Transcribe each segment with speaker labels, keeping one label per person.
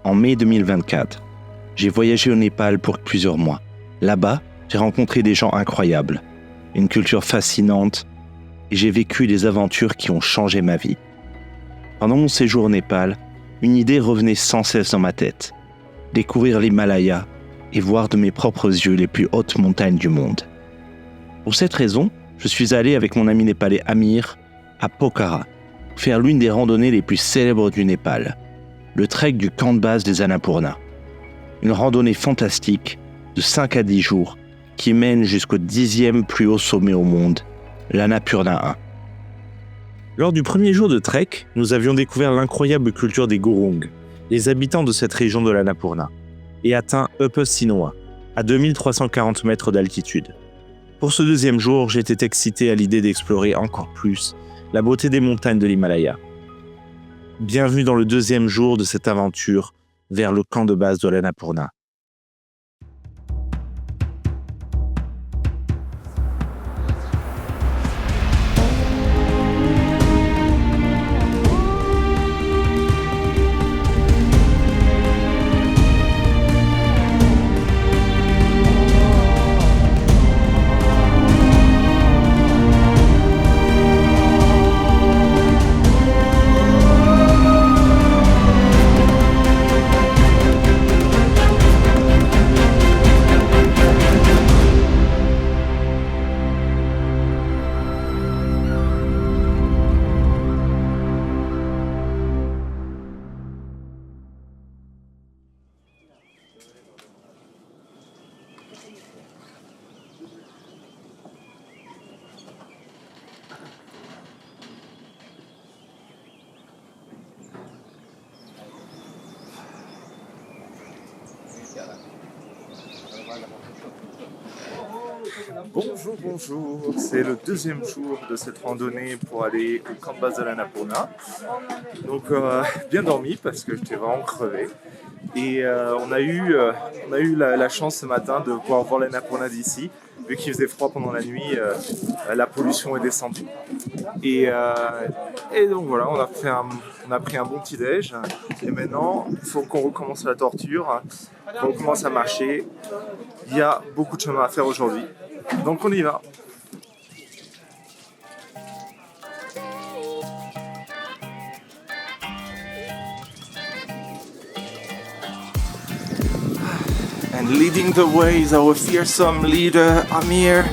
Speaker 1: en mai 2024. J'ai voyagé au Népal pour plusieurs mois. Là-bas, j'ai rencontré des gens incroyables, une culture fascinante et j'ai vécu des aventures qui ont changé ma vie. Pendant mon séjour au Népal, une idée revenait sans cesse dans ma tête. Découvrir l'Himalaya et voir de mes propres yeux les plus hautes montagnes du monde. Pour cette raison, je suis allé avec mon ami népalais Amir à Pokhara, faire l'une des randonnées les plus célèbres du Népal, le trek du camp de base des Annapurna. Une randonnée fantastique de 5 à 10 jours qui mène jusqu'au 10e plus haut sommet au monde, l'Annapurna 1. Lors du premier jour de trek, nous avions découvert l'incroyable culture des Gurung, les habitants de cette région de l'Annapurna, et atteint Upper Sinoa, à 2340 mètres d'altitude. Pour ce deuxième jour, j'étais excité à l'idée d'explorer encore plus la beauté des montagnes de l'Himalaya. Bienvenue dans le deuxième jour de cette aventure vers le camp de base de l'Annapurna.
Speaker 2: Bonjour, c'est le deuxième jour de cette randonnée pour aller au camp de base de l'Annapurna. Donc bien dormi parce que j'étais vraiment crevé. Et on a eu la chance ce matin de pouvoir voir l'Annapurna d'ici. Vu qu'il faisait froid pendant la nuit, la pollution est descendue. Et donc voilà, on a pris un bon petit déj. Et maintenant, il faut qu'on recommence la torture, qu'on recommence à marcher. Il y a beaucoup de chemin à faire aujourd'hui. Donc on y va. And leading the way is our fearsome leader, Amir.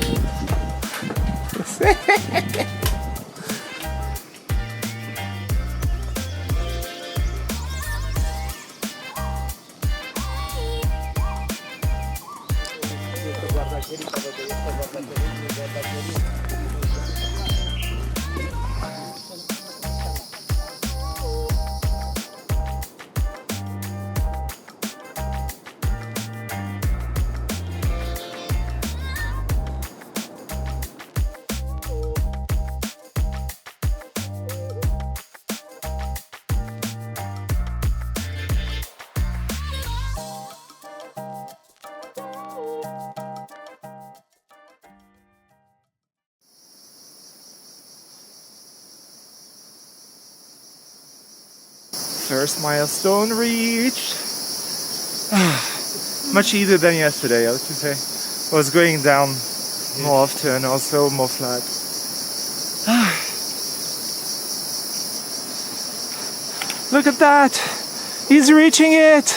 Speaker 2: First milestone reached. Much easier than yesterday, I have to say. I was going down more often, also more flat. Look at that! He's reaching it!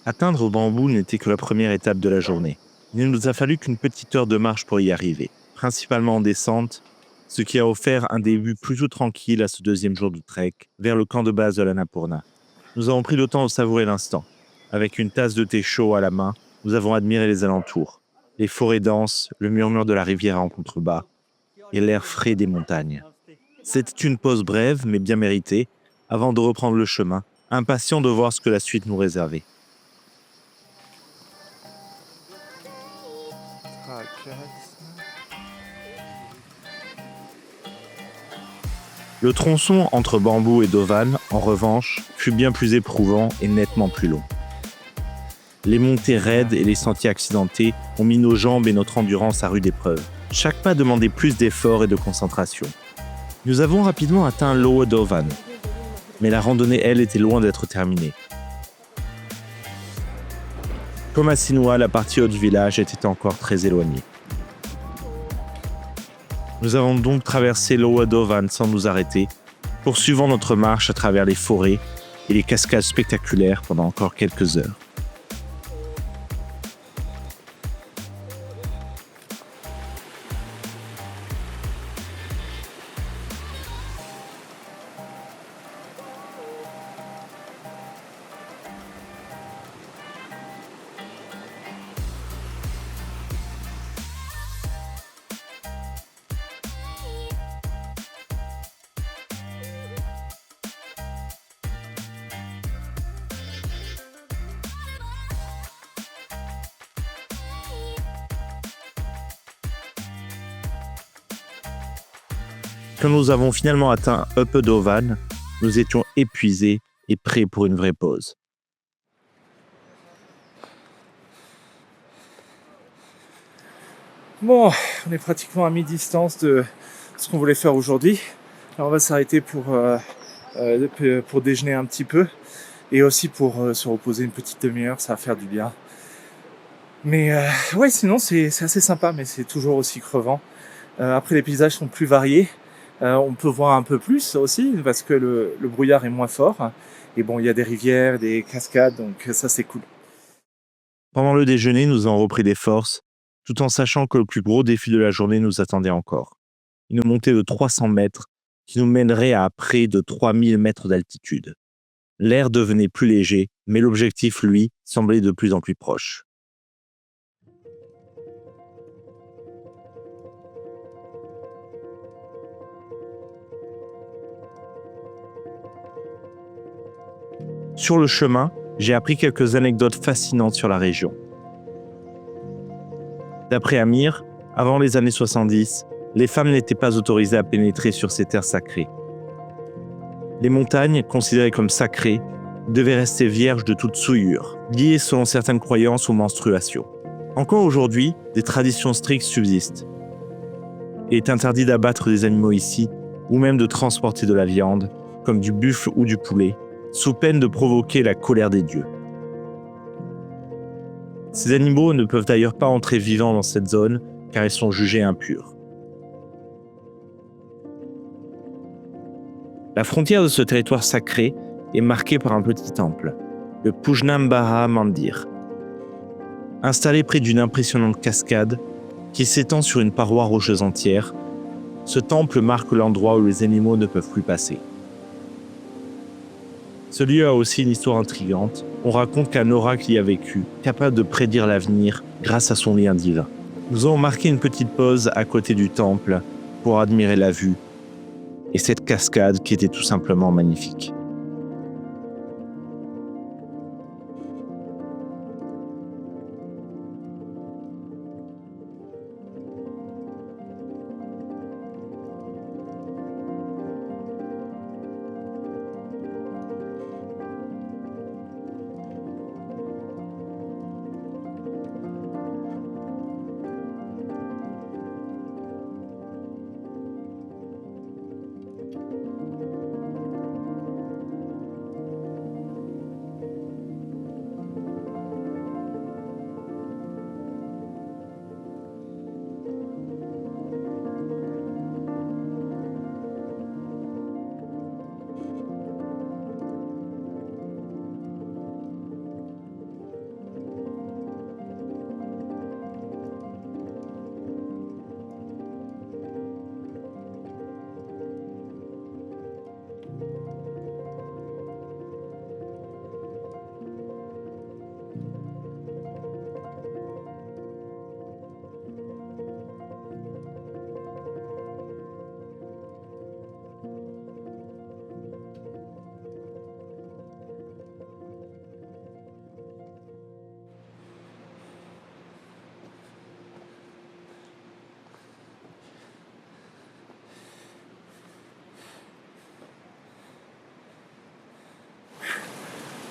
Speaker 1: Atteindre Bambou n'était que la première étape de la journée. Il ne nous a fallu qu'une petite heure de marche pour y arriver, principalement en descente, ce qui a offert un début plutôt tranquille à ce deuxième jour de trek vers le camp de base de l'Annapurna. Nous avons pris le temps de savourer l'instant. Avec une tasse de thé chaud à la main, nous avons admiré les alentours, les forêts denses, le murmure de la rivière en contrebas et l'air frais des montagnes. C'était une pause brève mais bien méritée avant de reprendre le chemin, impatient de voir ce que la suite nous réservait. Le tronçon entre Bambou et Dovan, en revanche, fut bien plus éprouvant et nettement plus long. Les montées raides et les sentiers accidentés ont mis nos jambes et notre endurance à rude épreuve. Chaque pas demandait plus d'efforts et de concentration. Nous avons rapidement atteint Lower Dovan, mais la randonnée, elle, était loin d'être terminée. Comme à Sinua, la partie haute du village était encore très éloignée. Nous avons donc traversé Lower Dovan sans nous arrêter, poursuivant notre marche à travers les forêts et les cascades spectaculaires pendant encore quelques heures. Quand nous avons finalement atteint Upper Dovan, nous étions épuisés et prêts pour une vraie pause.
Speaker 2: Bon, on est pratiquement à mi-distance de ce qu'on voulait faire aujourd'hui. Alors on va s'arrêter pour déjeuner un petit peu et aussi pour se reposer une petite demi-heure, ça va faire du bien. Mais ouais, sinon c'est assez sympa, mais c'est toujours aussi crevant. Après, les paysages sont plus variés. On peut voir un peu plus aussi parce que le brouillard est moins fort. Et bon, il y a des rivières, des cascades, donc ça c'est cool.
Speaker 1: Pendant le déjeuner, nous avons repris des forces, tout en sachant que le plus gros défi de la journée nous attendait encore. Une montée de 300 mètres qui nous mènerait à près de 3000 mètres d'altitude. L'air devenait plus léger, mais l'objectif, lui, semblait de plus en plus proche. Sur le chemin, j'ai appris quelques anecdotes fascinantes sur la région. D'après Amir, avant les années 70, les femmes n'étaient pas autorisées à pénétrer sur ces terres sacrées. Les montagnes, considérées comme sacrées, devaient rester vierges de toute souillure, liées selon certaines croyances aux menstruations. Encore aujourd'hui, des traditions strictes subsistent. Il est interdit d'abattre des animaux ici, ou même de transporter de la viande, comme du buffle ou du poulet, sous peine de provoquer la colère des dieux. Ces animaux ne peuvent d'ailleurs pas entrer vivants dans cette zone, car ils sont jugés impurs. La frontière de ce territoire sacré est marquée par un petit temple, le Pujnambara Mandir. Installé près d'une impressionnante cascade qui s'étend sur une paroi rocheuse entière, ce temple marque l'endroit où les animaux ne peuvent plus passer. Ce lieu a aussi une histoire intrigante. On raconte qu'un oracle y a vécu, capable de prédire l'avenir grâce à son lien divin. Nous avons marqué une petite pause à côté du temple pour admirer la vue et cette cascade qui était tout simplement magnifique.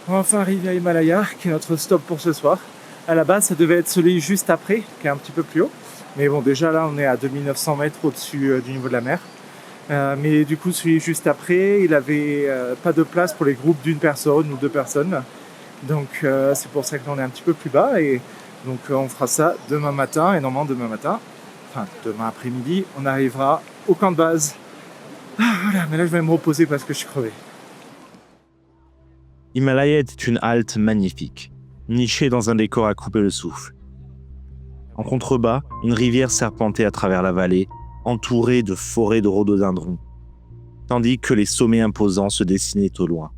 Speaker 2: On va enfin arriver à Himalaya, qui est notre stop pour ce soir. À la base, ça devait être celui juste après, qui est un petit peu plus haut. Mais bon, déjà là, on est à 2900 mètres au-dessus du niveau de la mer. Mais du coup, celui juste après, il avait pas de place pour les groupes d'une personne ou deux personnes. Donc c'est pour ça qu'on est un petit peu plus bas. Et donc on fera ça demain matin. Et normalement, demain matin, enfin demain après-midi, on arrivera au camp de base. Voilà, mais là, je vais me reposer parce que je suis crevé.
Speaker 1: Himalaya était une halte magnifique, nichée dans un décor à couper le souffle. En contrebas, une rivière serpentait à travers la vallée, entourée de forêts de rhododendrons, tandis que les sommets imposants se dessinaient au loin.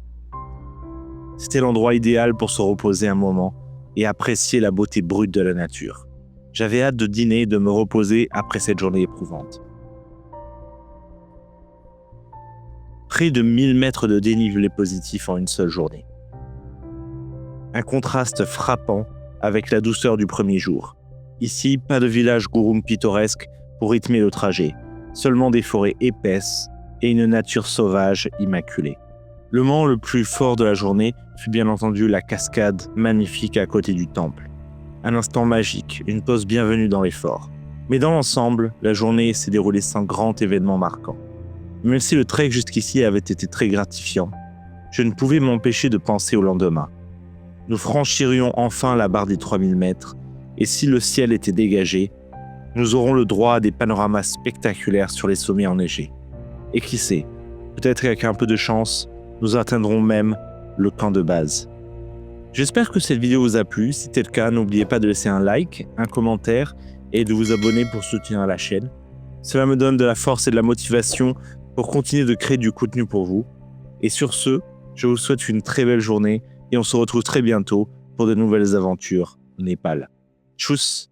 Speaker 1: C'était l'endroit idéal pour se reposer un moment et apprécier la beauté brute de la nature. J'avais hâte de dîner et de me reposer après cette journée éprouvante. Près de 1000 mètres de dénivelé positif en une seule journée. Un contraste frappant avec la douceur du premier jour. Ici, pas de village gouroum pittoresque pour rythmer le trajet, seulement des forêts épaisses et une nature sauvage immaculée. Le moment le plus fort de la journée fut bien entendu la cascade magnifique à côté du temple. Un instant magique, une pause bienvenue dans l'effort. Mais dans l'ensemble, la journée s'est déroulée sans grand événement marquant. Même si le trek jusqu'ici avait été très gratifiant, je ne pouvais m'empêcher de penser au lendemain. Nous franchirions enfin la barre des 3000 mètres, et si le ciel était dégagé, nous aurons le droit à des panoramas spectaculaires sur les sommets enneigés. Et qui sait, peut-être qu'avec un peu de chance, nous atteindrons même le camp de base. J'espère que cette vidéo vous a plu. Si c'est le cas, n'oubliez pas de laisser un like, un commentaire et de vous abonner pour soutenir la chaîne. Cela me donne de la force et de la motivation pour continuer de créer du contenu pour vous. Et sur ce, je vous souhaite une très belle journée et on se retrouve très bientôt pour de nouvelles aventures au Népal. Tchuss!